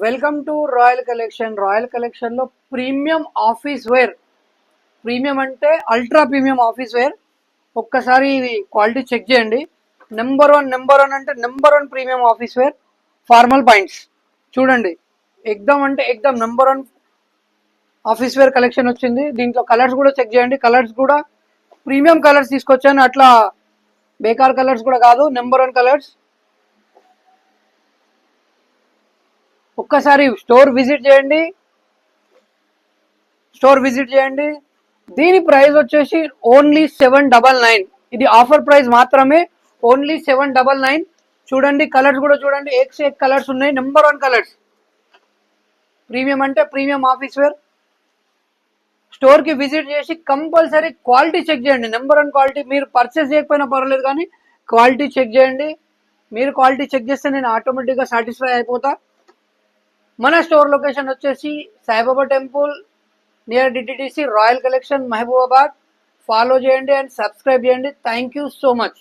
Welcome to royal collection. Royal collection లో premium office wear, premium అంటే ultra premium office wear. ఒక్కసారి ఇది quality check చేయండి. Number one అంటే premium office wear formal points చూడండి. అంటే ఎక్దమ్ number one office wear collection వచ్చింది. దీంట్లో కలర్స్ కూడా చెక్ చేయండి. కలర్స్ కూడా ప్రీమియం కలర్స్ తీసుకొచ్చాను, అట్లా బేకార్ కలర్స్ కూడా కాదు, నెంబర్ వన్ కలర్స్. ఒక్కసారి స్టోర్ విజిట్ చేయండి. దీని ప్రైస్ వచ్చేసి ఓన్లీ 799. ఇది ఆఫర్ ప్రైస్ మాత్రమే, ఓన్లీ 799. చూడండి కలర్స్ కూడా చూడండి, ఏక్ కలర్స్ ఉన్నాయి, నెంబర్ వన్ కలర్స్. ప్రీమియం అంటే ప్రీమియం ఆఫీస్ వేర్. స్టోర్ కి విజిట్ చేసి కంపల్సరీ క్వాలిటీ చెక్ చేయండి. Number one quality. మీరు పర్చేస్ చేయకపోయినా పర్వాలేదు కానీ క్వాలిటీ చెక్ చేయండి. మీరు క్వాలిటీ చెక్ చేస్తే నేను ఆటోమేటిక్గా సాటిస్ఫై అయిపోతా. మన స్టోర్ లొకేషన్ వచ్చేసి Saibaba temple near DTDC, royal collection, Mahabubabad. Follow చేయండి అండ్ సబ్స్క్రైబ్ చేయండి. Thank you so much.